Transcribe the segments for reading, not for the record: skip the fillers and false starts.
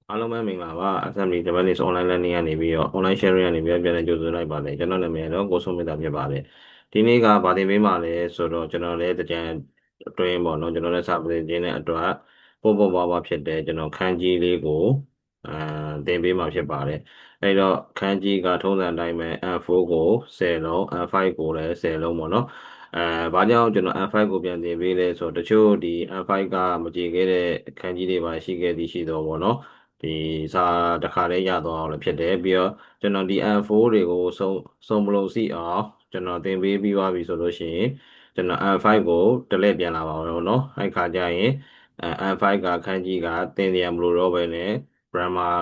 အားလုံးပဲမင်္ဂလာပါ Assembly Development Online Learning ကနေပြီးတော့ Online Sharing ကနေပြီးတော့ပြန်လည်ကြိုဆိုလိုက်ပါတယ်ကျွန်တော်နာမည်တော့ကိုစိုးမြတ်တာဖြစ်ပါတယ်ဒီနေ့ကဗာသင်ပေးမှာလဲဆိုတော့ကျွန်တော်လည်းတကြံအတွင်းပေါ့နော်ကျွန်တော်လည်းစာပေကျင်းတဲ့အတွက်ပို့ပို့ပါပါဖြစ်တယ်ကျွန်တော်ခန်းကြီးလေးကိုအာသင်ပေးမှာဖြစ်ပါတယ်အဲ့တော့ခန်းကြီးကထုံးစံအတိုင်းပဲ N4 ကို10လုံး N5 ကိုလည်း10လုံးပေါ့နော်ဘာကြောင့်ကျွန်တော် N5 ကိုပြန်တင်ပေးလဲဆိုတော့တချို့ဒီ N5 ကမကြည့်ခဲ့တဲ့ခန်းကြီးတွေပါရှိခဲ့သည်ရှိတော့ပေါ့နော်ဒီစာတစ်ခါလေးရသွားအောင်လည်းဖြစ်တယ်ပြီးတော့ကျွန်တော်ဒီ N4 တွေကိုစုံမလုံးစီအောင်ကျွန်တော်သင်ပေးပြီးသွားပြီဆိုလို့ရှိရင်ကျွန်တော် N5 ကိုတလဲပြန်လာပါတော့เนาะအဲ့ခါကျရင်N5 ကခန်းကြီးကသင်ရမလို့တော့ပဲနဲ့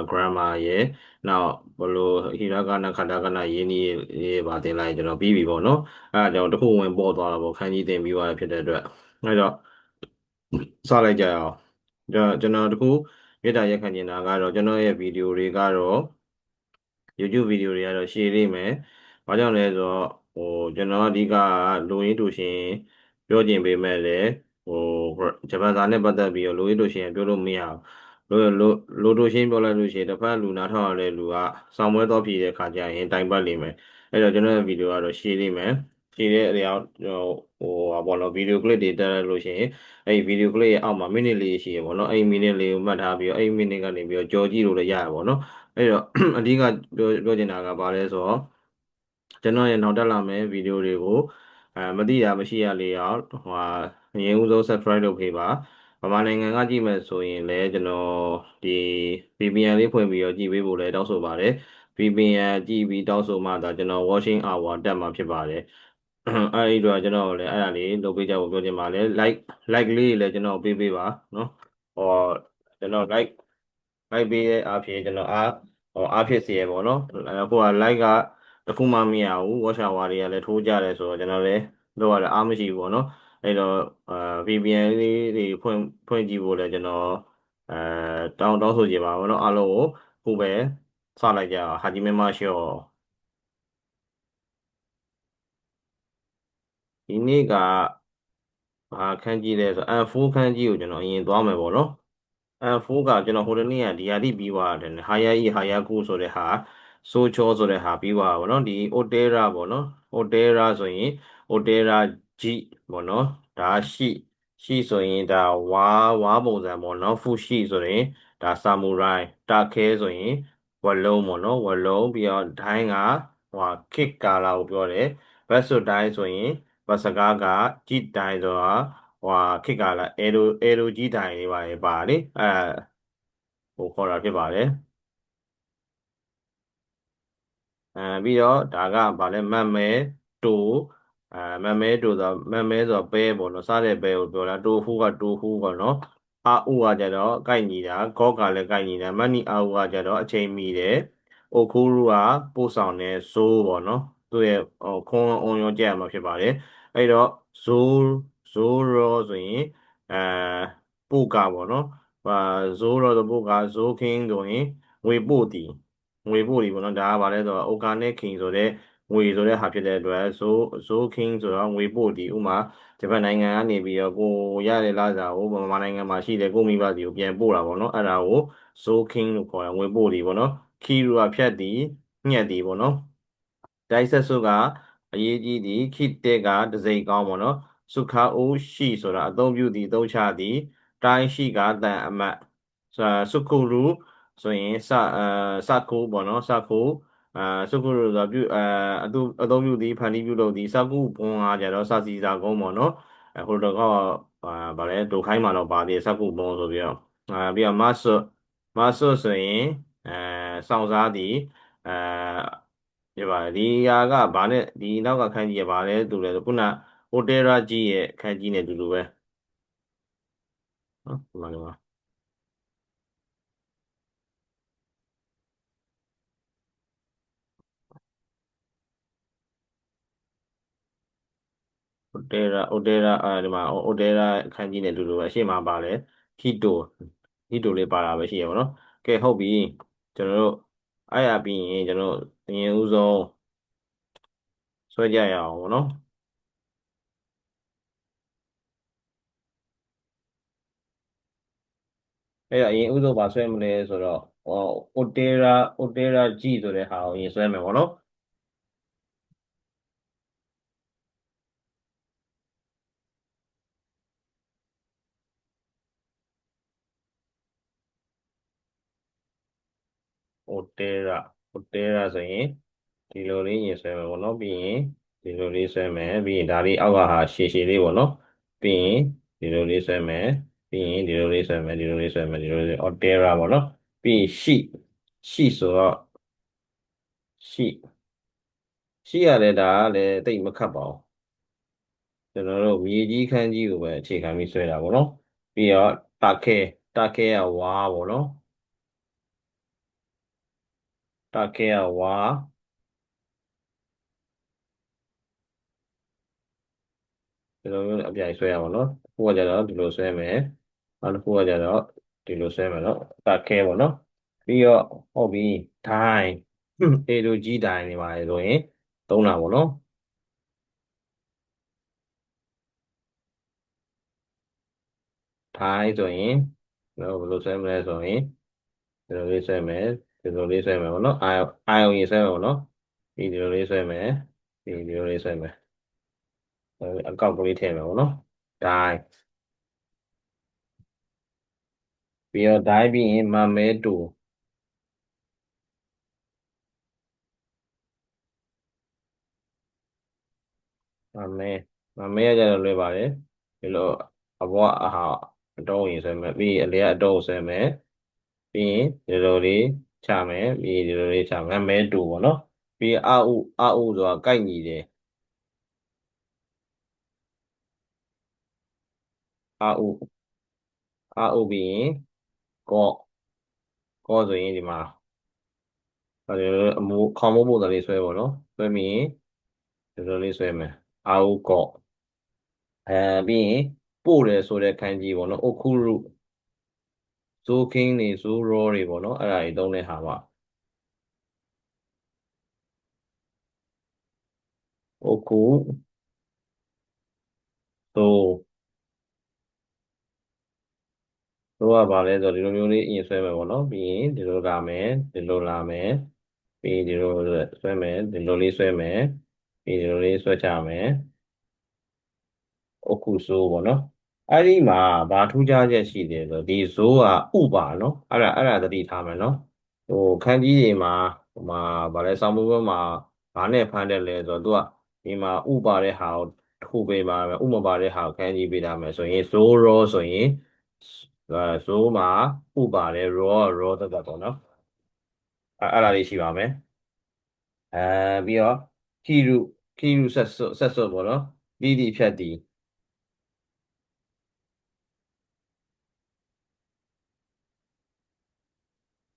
grammar ရဲ့နောက်ဘလို့ဟိရကနခန္ဓာကနယင်းကြီးရေးပါတင်လိုက်ကျွန်တော်ပြီးပြီပေါ့เนาะအဲ့ဒါကြောင့်တစ်ခုဝင်ပေါ်သွားတာပေါ့ခန်းကြီးသင်ပြီးသွားတယ်ဖြစ်တဲ့အတွက်အဲ့တော့စလိုက်ကြရအောင်ကျွန်တော်တခုမေတ္တာရက်ခံနေတာကတော့ကျွန်တော်ရဲ့ဗီဒီယိုတွေကတော့ YouTube ဗီဒီယိုတွေကတော့ရှည်လိမ့်မယ်။ဘာကြောင့်လဲဆိုတော့ကျွန်တော်အဓိကလူရင်းတူရှင်ပြောကျင်ပေမဲ့လည်းဟိုဂျပန်စာနဲ့ပတ်သက်ပြီးတော့လူရင်းတူရှင်ပြောလို့မရဘူး။လူတူရှင်ပြောလိုက်လို့ရှိရင်တစ်ဖက်လူနားထောင်ရတဲ့လူကစောင့်ပွဲတော့ပြည်တဲ့ခါကျရင်တိုင်ပတ်လိမ့်မယ်။အဲ့တော့ကျွန်တော်ရဲ့ဗီဒီယိုကတော့ရှည်လိမ့်မယ်။ရှည်တဲ့အရာဟာပေါ့နော်ဗီဒီယိုကလစ်တွေတက်လိုက်လို့ရှိရင်အဲ့ဒီဗီဒီယိုကလစ်ရဲ့အောက်မှာမိနစ်လေးရှိရပေါ့နော်။အဲ့ဒီမိနစ်လေးကိုမှတ်ထားပြီးတော့အဲ့ဒီမိနစ်ကနေပြီးတော့ကြော်ကြည့်လို့လည်းရရပေါ့နော်။အဲ့တော့အဓိကပြောချင်တာကဘာလဲဆိုတော့ကျွန်တော်ရဲ့နောက်တက်လာမယ့်ဗီဒီယိုတွေကိုမသိတာမရှိရလေအောင်အရင်ဦးဆုံး subscribe လုပ်ပေးပါဗမာနိုင်ငံကကြည့်မယ်ဆိုရင်လည်းကျွန်တော်ဒီ VPN လေးဖွင့်ပြီးတော့ကြည့်ပေးဖို့လည်းတောင်းဆိုပါတယ် VPN ကြည့်ပြီးတောင်းဆိုမှဒါကျွန်တော် watching hour တက်မှာဖြစ်ပါတယ်အဲ့ဒီတော့ကျွန်တော်လည်းအဲ့ဒါလေးလုပ်ပေးကြဖို့ပြောချင်ပါတယ် like လေးလည်းကျွန်တော်ပေးပါနော်ဟောကျွန်တော် like ပေးတဲ့အားဖြင့်ကျွန်တော်အားဖြစ်စေရပေါ့နော်အခုက like ကတခုမှမရဘူး watch hour တွေကလည်းထိုးကြတယ်ဆိုတော့ကျွန်တော်လည်းတော့ရအားမရှိဘူးပေါ့နော်အဲ့တော့VPN လေးတွေဖွင့်ကြည့်ဖို့လည်းကျွန်တော်အဲတောင်းဆိုချင်ပါဘောနော်အားလုံးကိုခုပဲစလိုက်ကြအောင်ဟာဂျီမင်မရှို့ဒီနေ့ကခန်းကြီးလဲဆို N4 ခန်းကြီးကိုကျွန်တော်အရင်သွားမယ်ပေါ့နော်N4 ကကျွန်တော်ဟိုတနေ့ကဒီဟာတိပြီးသွားတယ်ဟာယာဤဟာယာကုဆိုတဲ့ဟာဆိုချောဆိုတဲ့ဟာပြီးသွားပါဘောနော်ဒီ Otera ပေါ့နော် Otera ဆိုရင် Otera G ပေါ့နော်ဒါရှိဆိုရင်ဒါဝါပုံစံပေါ့နော်ဖူရှိဆိုရင်ဒါဆာမူရိုင်းတာခဲဆိုရင်ဝလုံးပေါ့နော်ဝလုံးပြီးတော့ဒိုင်းကခစ်ကာလာကိုပြောတယ်ဘတ်စွတ်တိုင်းဆိုရင်ဘတ်စကားကကြည့်တိုင်းဆိုတာခစ်ကာလာအဲရိုကြီးတိုင်းလေးပါလေဟိုခေါ်တာဖြစ်ပါတယ်ပြီးတော့ဒါကဗာလဲမတ်မဲတူမတ်မဲတူဆိုမတ်မဲဆိုပဲပေါ့နော်စားတဲ့ပဲကိုပြောတာတိုဖူးကတိုဖူးပေါ့နော်အာဥကကြတော့ကိုက်ညီတာကောကလည်းကိုက်ညီတာမတ်နီအာဥကကြတော့အချိန်မီတယ်အိုခူရူကပို့ဆောင်တဲ့ဇိုးပေါ့နော်သူ့ရဲ့ခွန်အောင်ရောကြက်ရမှာဖြစ်ပါတယ်အဲ့တော့ဇိုးရောဆိုရင်အဲပို့ကပေါ့နော်ဇိုးရောဆိုပို့ကဇိုးခင်းဆိုရင်ငွေပို့တီငွေပို့တီပေါ့နော်ဒါကဘာလဲဆိုတော့ organic king ဆိုတဲ့ငွေဆိုတဲ့ဟာဖြစ်တဲ့အတွက်ဇိုး king ဆိုတော့ငွေပို့တီဥမာဂျပန်နိုင်ငံကနေပြီးတော့ကိုရတဲ့လစာကိုမြန်မာနိုင်ငံမှာရှိတဲ့ကိုမိဘစီကိုပြန်ပို့တာပေါ့နော်အဲ့ဒါကိုဇိုး king လို့ခေါ်တယ်ငွေပို့တီပေါ့နော်ခီရူကဖြတ်တီညက်တီပေါ့နော်တိုက်ဆက်စုကအရေးကြီးသည်ခိတဲ့ကတစိမ့်ကောင်းပေါ့နော်စုခါအိုးရှိဆိုတာအသုံးပြုသည်သုံးချသည်တိုင်းရှိကတန်အမတ်စုခုရူဆိုရင်စခုပေါ့နော်စခုအာစုခုရူဆိုပြုအသုံးပြုသည်ဖန်တီးပြုလုပ်သည်စခုဘွန်အားကြတော့စစီစာကုန်းပေါ့နော်ဟိုတော့ကဗာလဲဒိုခိုင်းမှာတော့ပါသေးစခုဘွန်ဆိုပြီးတော့ပြီးတော့မဆွဆိုရင်အဲစောင့်စားသည်အဲပြပါတယ်ဒီဟာကဗာနဲ့ဒီနောက်ကခန်းကြီးကဗာလဲတူလဲဆိုခုနဟိုတယ်ရာကြီးရဲ့ခန်းကြီးနဲ့တူတူပဲနော်ဒီမှာဟိုတယ်ရာဒီမှာဟိုတယ်ရာခန်းကြီးနဲ့တူတူပဲအရှိမပါလဲဟီတိုဟီတိုလေးပါတာပဲရှိရပါတော့ကဲဟုတ်ပြီကျွန်တော်တို့အဲ့ရပြီးရင်ကျွန်တော်အရင်ဦးဆုံးဆွဲကြရအောင်ဗောနော်အဲ့တော့အရင်ဦးဆုံးပါဆွဲမလဲဆိုတော့ အိုတေရာကြီးဆိုတဲ့ဟာကိုရင်ဆွဲမယ်ပေါ့နော်အိုတေရာဆိုရင်ဒီလိုလေးရင်ဆွဲမယ်ပေါ့နော်ပြီးရင်ဒီလိုလေးဆွဲမယ်ပြီးရင်ဒါလေးအောက်ကဟာရှည်ရှည်လေးပေါ့နော်ပြီးရင်ဒီလိုလေးဆွဲမယ်ပြီးရင်ဒီလိုလေးဆွဲမယ်ဒီလိုလေးဆွဲမယ်ဒီလိုလေးအော်တေရာပေါ့နော်ပြီးရင်ရှိဆိုတော့ရှိရှိရတယ်ဒါကလည်းတိတ်မခတ်ပါဘူးကျွန်တော်တို့မြေကြီးခန်းကြီးကိုပဲအခြေခံပြီးဆွဲတာပေါ့နော်ပြီးတော့တာခဲကဝါပေါ့နော်တာခဲကဝါဒီလိုမျိုးအပြိုင်ဆွဲရပါတော့။ခုကကြတော့ဒီလိုဆွဲမယ်။နောက်တစ်ခုကကြတော့ဒီလိုဆွဲမယ်နော်။တာခဲပေါ့နော်။ပြီးတော့ဟုတ်ပြီ။ဒိုင်းအေလိုကြီးဒိုင်းနေပါလေဆိုရင်သုံးတာပေါ့နော်။ဒိုင်းဆိုရင်ဘယ်လိုဆွဲမလဲဆိုရင်ဒီလိုလေးဆွဲမယ်။ဒီလိုလေးဆွဲမယ်ပေါ့နော်။အာယုံရင်ဆွဲမယ်ပေါ့နော်။ပြီးဒီလိုလေးဆွဲမယ်။ပြီးဒီလိုလေးဆွဲမယ်။အကောက်ကလေးထည့်မယ်ပေါ့နော်။ဒိုင်းပြီးတော့ဒိုင်းပြီးရင်မမဲတူမမဲမမဲရကြတော့လွယ်ပါတယ်ဒီလိုအဘွားအဟာအတုံးရင်ဆွဲမယ်ပြီးရင်အလေကအတုံးဆွဲမယ်ပြီးရင်ဒီလိုလေးချမယ်ပြီးရင်ဒီလိုလေးချမယ်မဲတူပေါ့နော်ပြီးရင်အဥဆိုတာကိုက်ညီတယ်အဥအဥပြီးရင်ကော့ကော့ဆိုရင်ဒီမှာဒီလိုအမိုးခေါင်းမိုးပုံစံလေးဆွဲပေါ့နော်ဆွဲပြီးရင်ဒီလိုလေးဆွဲမယ်အဥကော့ပြီးရင်ပို့တယ်ဆိုတဲ့ခန်းကြီးပေါ့နော်အခုရုဇိုးခင်းတွေဇိုးရောတွေပေါ့နော်အဲ့ဒါတွေသုံးတဲ့ဟာပါအခုသို့တို့ကဘာလဲဆိုတော့ဒီလိုမျိုးလေးအရင်ဆွဲမယ်ပေါ့နော်ပြီးရင်ဒီလိုလာမယ်ဒီလိုလာမယ်ပြီးရင်ဒီလိုဆွဲမယ်ဒီလိုလေးဆွဲမယ်ပြီးဒီလိုလေးဆွဲချမယ်အခုဆိုးပေါ့နော်အဲ့ဒီမှာဘာထူးခြားချက်ရှိတယ်ဆိုတော့ဒီဇိုးကဥပါနော်အဲ့ဒါသတိထားမယ်နော်ဟိုခန်းကြီးတွေမှာဟိုမှာဗာလဲဆောင်းမိုးဘက်မှာဘာနဲ့ဖမ်းတယ်လဲဆိုတော့သူကဒီမှာဥပါတဲ့ဟာကိုတစ်ခုပေးပါမယ်ဥမပါတဲ့ဟာကိုခန်းကြီးပေးထားမယ်ဆိုရင်ဇိုးရောဆိုရင်ဇိုးမှာဥပါတယ်ရောသက်သက်ပေါ့နော်အဲ့ဒါလေးရှိပါမယ်အဲပြီးတော့ခီရုဆက်စွပ်ပေါ့နော်ပြီးဒီဖြတ်ဒီ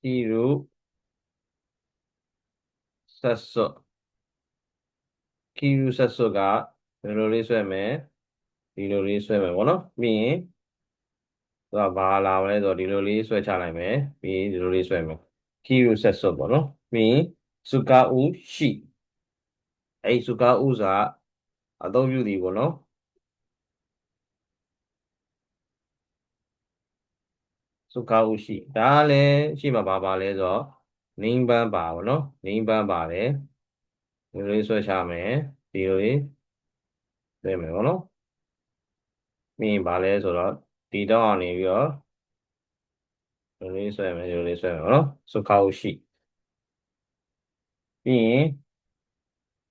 ခီရုဆက်စွပ်ခီရုဆက်စွပ်ကဒီလိုလေးဆွဲမယ်ဒီလိုလေးဆွဲမယ်ပေါ့နော်ပြီးရင်သူကဘာလာမလဲဆိုတော့ဒီလိုလေးဆွဲချလိုက်မယ်ပြီးရင်ဒီလိုလေးဆွဲမယ်ခီရုဆက်စွပ်ပေါ့နော်ပြီးရင်စုကာဥရှိအဲ့စုကာဥစာအသုံးပြုသည်ပေါ့နော်စုကာဥရှိဒါကလည်းရှိမှာပါလဲဆိုတော့နင်းပန်းပါပေါ့နော်နင်းပန်းပါတယ်ဒီလိုလေးဆွဲချမယ်ဒီလိုလေးဆွဲမယ်ပေါ့နော်ပြီးရင်ပါလဲဆိုတော့ဒီတော့ကနေပြီးတော့ဒီလိုလေးဆွဲမယ်ဒီလိုလေးဆွဲမယ်ပေါ့နော်စုကာဥရှိပြီးရင်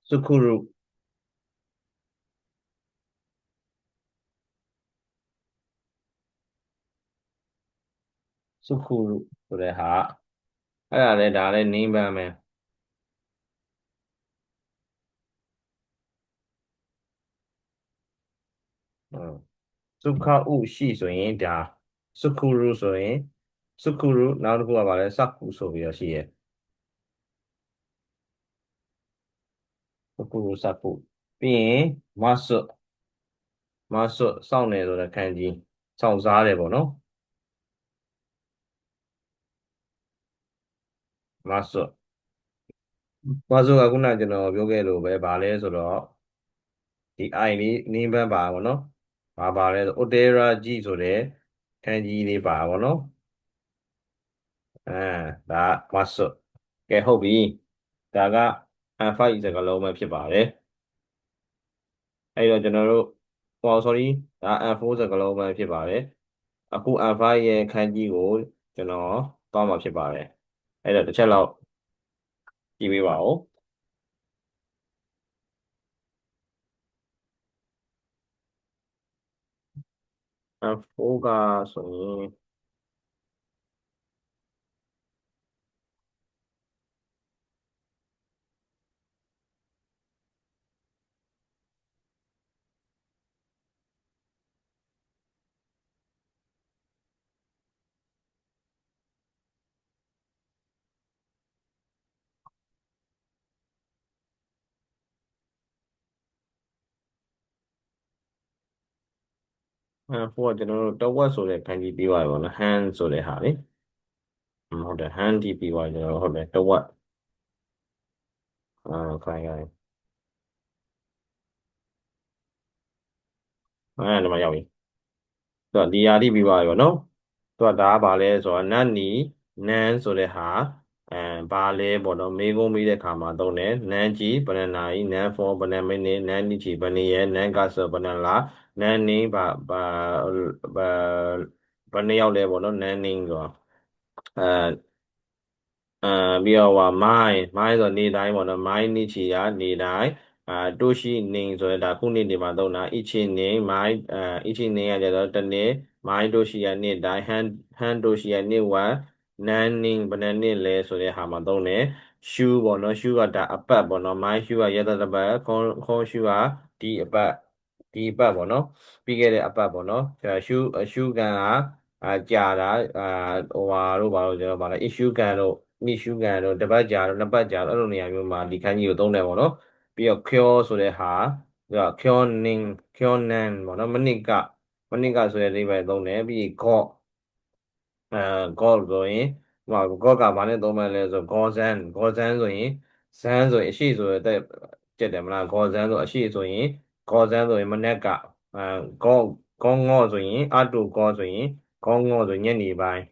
စုခုရုစုခုရုဆိုတဲ့ဟာအဲ့ဒါလည်းဒါလည်းနင်းပန်းပဲอืมစုခဥရှိဆိုရင်ဒါစုခုရုဆိုရင်စုခုရုနောက်တစ်ခုကပါလဲစက္ခုဆိုပြီးတော့ရှိရဲ့စုခုရုစက္ခုပြီးရင်မဆွတ်စောင့်နေဆိုတဲ့ခန်းကြီးစောင့်စားတယ်ပေါ့နော်မဆွတ်ကခုနကျွန်တော်ပြောခဲ့လို့ပဲဗာလဲဆိုတော့ဒီ I လေးနင်းပန်းပါပေါ့နော်ပါလဲဆို Otera ကြီးဆိုတဲ့ခန်းကြီးလေးပါပေါ့နော် အဲဒါက master ကဲဟုတ်ပြီဒါက N5 စကားလုံးပဲဖြစ်ပါတယ်အဲ့တော့ကျွန်တော်တို့ဟော sorry ဒါ N4 စကားလုံးပဲဖြစ်ပါတယ်အခု N5 ရဲ့ခန်းကြီးကိုကျွန်တော်သွားမှာဖြစ်ပါတယ်အဲ့တော့တစ်ချက်လောက်ကြည့်ပေးပါဦး N4 ကဆိုရင် N4 ကကျွန်တော်တို့တဝက်ဆိုတဲ့ခန်းကြီးပြီးသွားပြီပေါ့နော် hand ဆိုတဲ့ဟာလေဟုတ်တယ် hand ဒီပြီးသွားပြီကျွန်တော်တို့ဟုတ်တယ်တဝက်ခိုင်းခိုင်းဒီမှာရောက်ပြီသူကဒီဟာဒီပြီးသွားပြီပေါ့နော်သူကဒါကဘာလဲဆိုတော့နတ်နီနန်းဆိုတဲ့ဟာအဲဘာလဲပေါ့နော်မေးခွန်းမေးတဲ့ခါမှာသုံးတယ်နန်းကြီးဘယ်နှစ်နာရီနန်း4ဘယ်နှစ်မိနစ်နန်းနီချီဘယ်နှစ်ရက်နန်းကဆိုဘယ်နှစ်လနန်းနင်းဘာဘယ်နှစ်ယောက်လဲပေါ့နော်နန်းနင်းဆိုတော့အဲအာပြီးတော့မိုင်းဆိုနေတိုင်းပေါ့နော်မိုင်းနေချီကနေတိုင်းတိုရှိနေဆိုရတာခုနှစ်ဒီမှာသုံးတာအချီနေမိုင်းအချီနေရကြတော့တနေ့မိုင်းတိုရှိရနေတိုင်းဟန်တိုရှိရနေဝမ်နန်းနင်းဘယ်နှစ်နှစ်လဲဆိုတဲ့ဟာမှာသုံးတယ်ရှူးပေါ့နော်ရှူးကဒါအပတ်ပေါ့နော်မိုင်းရှူးကရတဲ့တစ်ပတ်ခေါရှူးကဒီအပတ်ပေါ့နော်ပြီးခဲ့တဲ့အပတ်ပေါ့နော်ရှူးကန်ကကြာတာဟိုဟာတို့ဘာလို့ကျွန်တော်ဗာလဲ issue ကန်တို့ issue ကန်တို့တစ်ပတ်ကြာတို့နှစ်ပတ်ကြာတို့အဲ့လိုနေရာမျိုးမှာဒီခန်းကြီးကိုသုံးတယ်ပေါ့နော်ပြီးတော့ cure ဆိုတဲ့ဟာပြီးတော့ cure nan ပေါ့နော်မနစ်ကဆိုတဲ့အဓိပ္ပာယ်သုံးတယ်ပြီး god အဲ god ဆိုရင်ဟို god ကဘာနဲ့သုံးမလဲဆို god zan ဆိုရင်ဇန်ဆိုရင်အရှိဆိုတဲ့ကျက်တယ်မလား god zan ဆိုအရှိဆိုရင် god zan ဆိုရင်မနက်ကအဲ god ငေါ့ဆိုရင်အတူ god ဆိုရင် god ငေါ့ဆိုညနေပိုင်း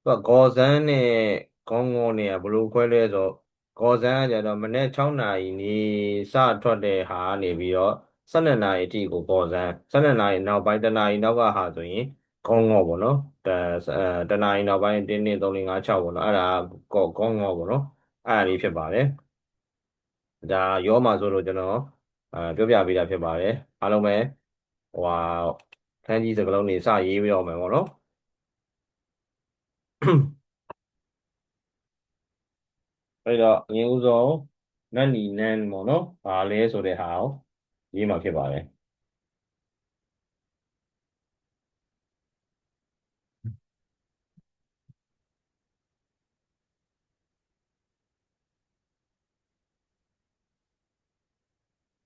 သူကဂေါ်ဇန်းနဲ့ခေါင်းငေါနဲ့ကဘယ်လိုခွဲလဲဆိုတော့ဂေါ်ဇန်းကကြတော့မနေ့6နာရီနေစထွက်တဲ့ဟာကနေပြီးတော့12နာရီအထိကိုဂေါ်ဇန်း12နာရီနောက်ပိုင်း1နာရီနောက်ကဟာဆိုရင်ခေါင်းငေါပေါ့နော်တနာရီနောက်ပိုင်း1 2 3 4 5 6ပေါ့နော်အဲ့ဒါခေါင်းငေါပေါ့နော်အဲ့ဒါလေးဖြစ်ပါတယ်ဒါရောမှာဆိုလို့ကျွန်တော်ပြောပြပေးတာဖြစ်ပါတယ်အားလုံးပဲဟိုဟာခန်းကြီးစကားလုံးတွေစရေးပြီးတော့မယ်ပေါ့နော်အဲ့တော့အရင်ဦးဆုံးနတ်နီနန်းပေါ့နော်။ဘာလဲဆိုတဲ့ဟာကိုရေးမှာဖြစ်ပါတယ်။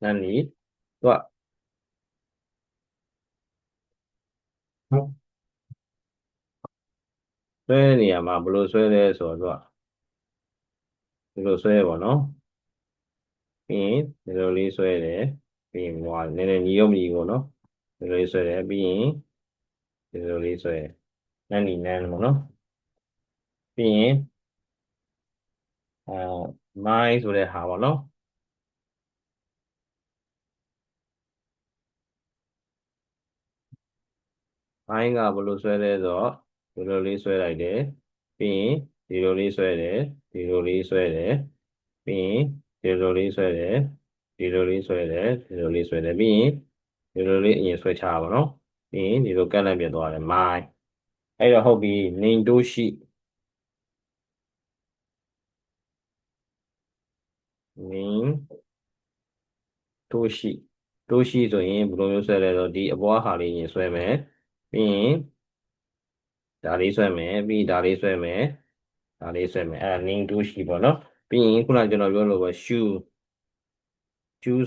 နန်းနီသူကဆွဲတဲ့နေရာမှာဘယ်လိုဆွဲလဲဆိုတော့သူကဒီလိုဆွဲပေါ့နော်။ပြီးရင်ဒီလိုလေးဆွဲတယ်။ပြီးရင်ဟိုနည်းနည်းညီရုံညီပေါ့နော်။ဒီလိုလေးဆွဲတယ်ပြီးရင်ဒီလိုလေးဆွဲနန်းနီနန်းပေါ့နော်။ပြီးရင်အဲမိုင်းဆိုတဲ့ဟာပေါ့နော်။မိုင်းကဘယ်လိုဆွဲလဲဆိုတော့ဒီလိုလေးဆွဲလိုက်တယ်ပြီးရင်ဒီလိုလေးဆွဲတယ်ဒီလိုလေးဆွဲတယ်ပြီးရင်ဒီလိုလေးဆွဲတယ်ဒီလိုလေးဆွဲတယ်ဒီလိုလေးဆွဲတယ်ပြီးရင်ဒီလိုလေးအရင်ဆွဲချပါတော့ပြီးရင်ဒီလိုကန့်လန့်ပြသွားတယ်မိုင်းအဲ့တော့ဟုတ်ပြီနေတိုးရှိနေတိုးရှိတိုးရှိဆိုရင်ဘယ်လိုမျိုးဆွဲလဲဆိုတော့ဒီအပွားဟာလေးရင်ဆွဲမယ်ပြီးရင်ဒါလေးဆွဲမယ်ပြီးဒါလေးဆွဲမယ်ဒါလေးဆွဲမယ်အဲ့ဒါ ning 2ရှိပေါ့နော်ပြီးရင်ခုနကကျွန်တော်ပြောလို့ပဲ shoe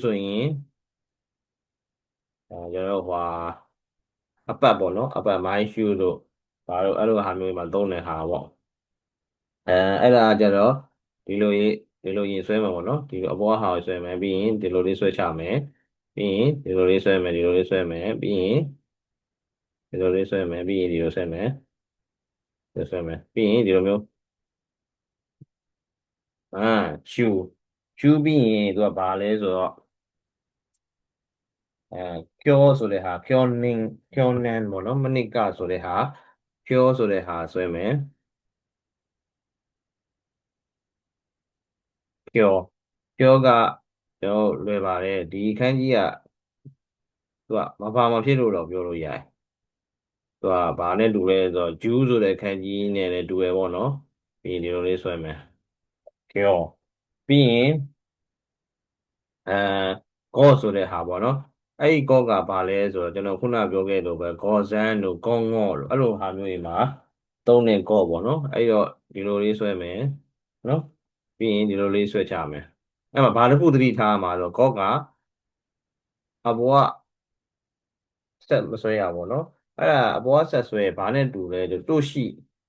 ဆိုရင်ကျွန်တော်ဟွာအပတ်ပေါ့နော်အပတ် my shoe တို့ဘာလို့အဲ့လိုဟာမျိုးမှာသုံးတဲ့ဟာပေါ့အဲအဲ့ဒါကြတော့ဒီလိုရေးဒီလိုရင်ဆွဲမှာပေါ့နော်ဒီလိုအပေါ်ဟာကိုဆွဲမယ်ပြီးရင်ဒီလိုလေးဆွဲချမယ်ပြီးရင်ဒီလိုလေးဆွဲမယ်ဒီလိုလေးဆွဲမယ်ပြီးရင်ဒီလိုလေးဆွဲမယ်ပြီးရင်ဒီလိုဆွဲမယ် ဆွဲမယ်ပြီးရင်ဒီလိုမျိုးချူပြီးရင်သူကဘာလဲဆိုတော့အဲကျောဆိုတဲ့ဟာကျောနင်းပေါ့နော်မနစ်ကဆိုတဲ့ဟာကျောဆိုတဲ့ဟာဆွဲမယ်ကျောကျောကကျွန်တော်လွယ်ပါတယ်ဒီခန်းကြီးကသူကမဖြစ်လို့တော့ပြောလို့ရတယ်သူကဘာနဲ့တူလဲဆိုတော့ဂျူးဆိုတဲ့ခန်းကြီးနဲ့လည်းတူရပေါ့နော်ပြီးရင်ဒီလိုလေးဆွဲမယ်ကျောပြီးရင်အဲကောဆိုတဲ့ဟာပေါ့နော်အဲ့ဒီကောကဘာလဲဆိုတော့ကျွန်တော်ခုနပြောခဲ့လို့ပဲကောဇန်တို့ကောငေါ့တို့အဲ့လိုဟာမျိုးတွေမှာသုံးတဲ့ကောပေါ့နော်အဲ့တော့ဒီလိုလေးဆွဲမယ်နော်ပြီးရင်ဒီလိုလေးဆွဲချမယ်အဲ့မှာဘာတစ်ခုသတိထားမှာဆိုကောကအပေါ်ကဆက်မဆွဲရပါဘူးเนาะအဲ့ဒါအပေါ်ကဆက်ဆွဲဘာနဲ့တူလဲတို့ရှိ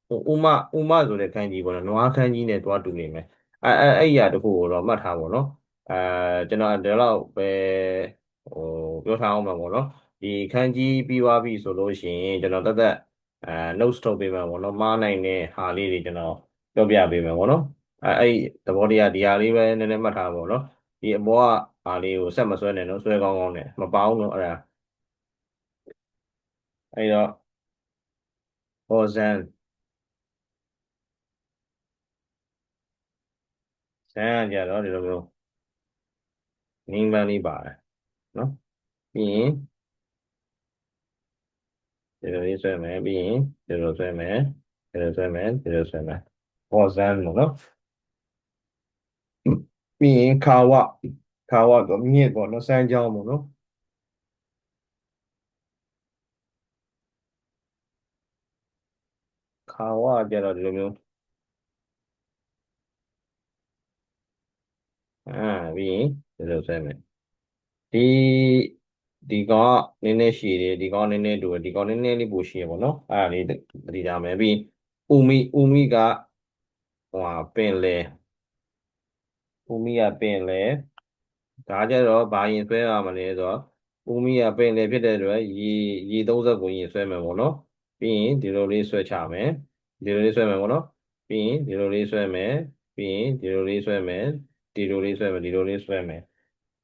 ဟိုဥမဆိုတဲ့ခန်းကြီးပေါ့နော်နွားခန်းကြီးနဲ့တွားတူနေမယ်အဲ့ဒီအရာတစ်ခုကိုတော့မှတ်ထားပါတော့အဲကျွန်တော်ဒီလောက်ပဲဟိုပြောထားအောင်မှာပေါ့နော်ဒီခန်းကြီးပြီးသွားပြီဆိုလို့ရှိရင်ကျွန်တော်တက်အဲ notes ထုတ်ပေးမှာပေါ့နော်မှားနိုင်တဲ့ဟာလေးတွေကျွန်တော်ပြောပြပေးမယ်ပေါ့နော်အဲ့သဘောတရားဒီဟာလေးပဲနည်းနည်းမှတ်ထားပါပေါ့နော်ဒီအပေါ်ကဟာလေးကိုဆက်မဆွဲနဲ့နော်ဆွဲကောင်းကောင်းနဲ့မပေါအောင်နော်အဲ့ဒါအဲ့တော့ဟောဇန်ဇန်ကကြတော့ဒီလိုမျိုးငင်းပန်းလေးပါတယ်နော်ပြီးရင်ဒီလိုလေးဆွဲမယ်ပြီးရင်ဒီလိုဆွဲမယ်ဒီလိုဆွဲမယ်ဒီလိုဆွဲမယ်ဟောဇန်ပေါ့နော်ပြီးရင်ခါဝကမြင့်ပေါ့နော်စမ်းကြောင်းပေါ့နော်ခါဝကကြတော့ဒီလိုမျိုးပြီးရင်ဒီလိုဆွဲမယ်ဒီဒီကောင်ကနည်းနည်းရှည်တယ်ဒီကောင်နည်းနည်းတူတယ်ဒီကောင်နည်းနည်းလေးပိုရှည်ပေါ့နော်အဲ့ဒါလေးသတိထားမယ်ပြီးဥမိကဟိုဟာပင်လေဥမိကပင်လေဒါကြတော့ဘာရင်ဆွဲရမလဲဆိုတော့ဦးမီကပင်လေဖြစ်တဲ့အတွက်ရေ30ကိုရင်ဆွဲမယ်ပေါ့နော်ပြီးရင်ဒီလိုလေးဆွဲချမယ်ဒီလိုလေးဆွဲမယ်ပေါ့နော်ပြီးရင်ဒီလိုလေးဆွဲမယ်ပြီးရင်ဒီလိုလေးဆွဲမယ်ဒီလိုလေးဆွဲမယ်ဒီလိုလေးဆွဲမယ်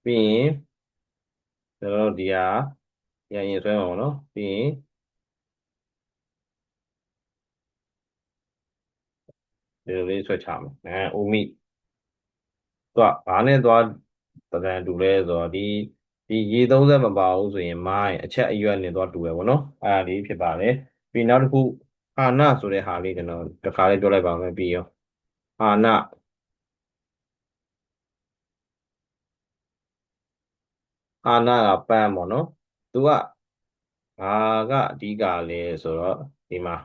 ပြီးရင်ကျွန်တော်တို့ဒီဟာရင်ဆွဲမှာပေါ့နော်ပြီးရင်ဒီလိုလေးဆွဲချမယ်ဦးမီသွားဘာနဲ့သွားတကယ်တူလဲဆိုတော့ဒီရေ30မပါဘူးဆိုရင်မိုင်းအချက်အရွက်နဲ့သွားတူရယ်ပေါ့နော်အဲ့ဒါလေးဖြစ်ပါတယ်ပြီးနောက်တစ်ခုဟာနဆိုတဲ့ဟာလေးကျွန်တော်တစ်ခါလေးပြောလိုက်ပါမယ်ပြီးရောဟာနဟာနကပန်းပေါ့နော်သူကဘာကအဓိကလဲဆိုတော့ဒီမှာ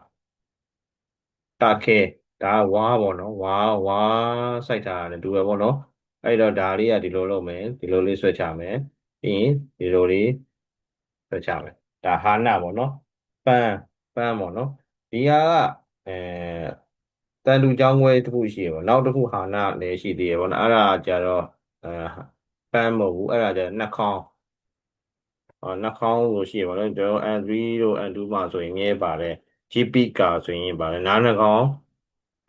တခဲဒါဝါပေါ့နော်ဝါစိုက်ထားတယ်တူပဲပေါ့နော်အဲ့တော့ဒါလေးကဒီလိုလုပ်မယ်ဒီလိုလေးဆွဲချမယ်ပြီးရင်ဒီလိုလေးဆွဲချမယ်ဒါဟာနာပေါ့နော်ပန်းပေါ့နော်ဒီဟာကအဲတန်တူကြောင်းခွဲတစ်ခုရှိရပေါ့နောက်တစ်ခုဟာနာလည်းရှိသေးရပေါ့နော်အဲ့ဒါကြတော့အဲပန်းမဟုတ်ဘူးအဲ့ဒါကြနှာခေါင်းနှာခေါင်းလို့ရှိရပါတော့ကျွန်တော် N3 တို့ N2 မှာဆိုရင်ငဲပါတယ် GP ကဆိုရင်ပါတယ်နားနှာခေါင်း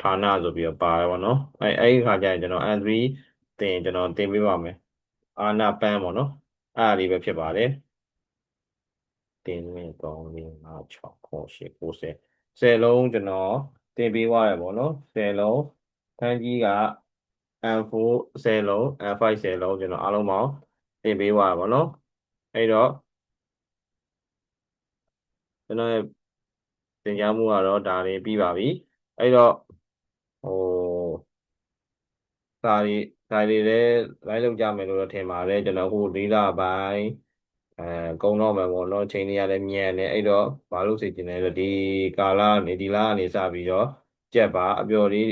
ဌာနဆိုပြီးတော့ပါတယ်ပေါ့နော်အဲ့ဒီခါကျရင်ကျွန်တော် N3 ကျွန်တော်တင်ပေးပါမယ်အာနာပန်းပေါ့နော်အဲ့ဒါလေးပဲဖြစ်ပါတယ်တင်နေ3 4 5 6 9 10 10လုံးကျွန်တော်တင်ပေးသွားရပေါ့နော်10လုံးခန်းကြီးက N4 10လုံး N5 10လုံးကျွန်တော်အားလုံးပေါင်းတင်ပေးသွားရပါတော့အဲ့တော့ကျွန်တော်ရဲ့သင်ကြားမှုကတော့ဒါလေးပြီးပါပြီအဲ့တော့ဟိုဒါတွေလည်းလိုက်လုပ်ကြမယ်လို့တော့ထင်ပါတယ်ကျွန်တော်အခု၄ လပိုင်းအဲကုန်းတော့မယ်ပေါ့နော်ချိန်တွေကလည်းမြန်နေအဲ့တော့ဘာလို့စိတ်ကျင်လဲဆိုတော့ကာလနေဒီလကနေစပြီးတော့ကြက်ပါအပျော်လေး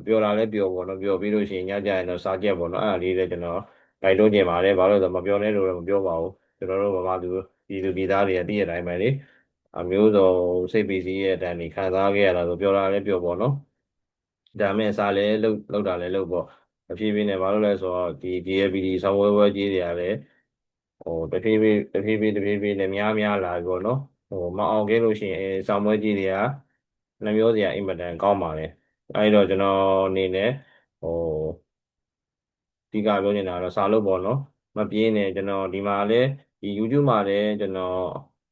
ပျော်တာလည်းပျော်ပေါ့နော်ပျော်ပြီးလို့ရှိရင်ညကြရင်တော့စားကြက်ပေါ့နော်အဲ့ဒါလေးလည်းကျွန်တော်လိုက်လို့ကျင်ပါတယ်ဘာလို့လဲဆိုတော့မပျော်နဲ့လို့လည်းမပြောပါဘူးကျွန်တော်တို့ဗမာလူပြည်သားတွေကတည့်ရတိုင်းပဲလေအမျိုးစုံစိတ်ပီစီရဲ့အတန်ကြီးခံစားခဲ့ရတာဆိုပျော်တာလည်းပျော်ပေါ့နော်ဒါမဲ့စားလည်းလှုပ်တာလည်းလှုပ်ပေါ့အဖြည်းဖြည်းနဲ့ဘာလို့လဲဆိုတော့ဒီ GLPD ဆောင်းဝဲကြီးတွေကလည်းဟိုတဖြည်းဖြည်းနဲ့များလာပြီပေါ့နော်ဟိုမအောင်ခဲ့လို့ရှိရင်ဆောင်းဝဲကြီးတွေက နှမျိုးစရာအင်မတန်ကောင်းပါတယ်အဲ့တော့ကျွန်တော်အနေနဲ့ဟိုဒီကပြောနေတာတော့စာလို့ပေါ့နော်မပြေးနဲ့ကျွန်တော်ဒီမှာလည်းဒီ YouTube မှာလည်းကျွန်တော်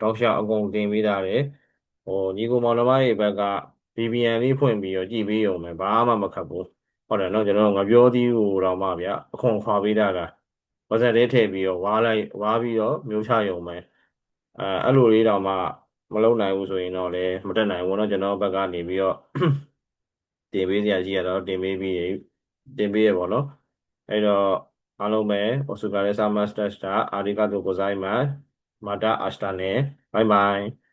တောက်လျှောက်အကုန်တင်ပေးထားတယ်ညီကိုမောင်နှမတွေဘက်က VPN လေးဖွင့်ပြီးတော့ကြည့်ပေးရုံပဲဘာမှမခတ်ဘူးဟုတ်တယ်နော်ကျွန်တော်ငပြောသီးကိုတော့မှဗျအခွန်ခွာပေးတာကပါဇက်လေးထည့်ပြီးတော့ဝါပြီးတော့မျိုးချရုံပဲအဲ့လိုလေးတော့မှမလုပ်နိုင်ဘူးဆိုရင်တော့လည်းမတက်နိုင်ဘူးเนาะကျွန်တော်ဘက်ကနေပြီးတော့တင်ပေးစရာရှိရတော့တင်ပေးရပေါ့နော်အဲ့တော့အားလုံးပဲお疲れ様でしたありがとうございますまた明日ねバイバイ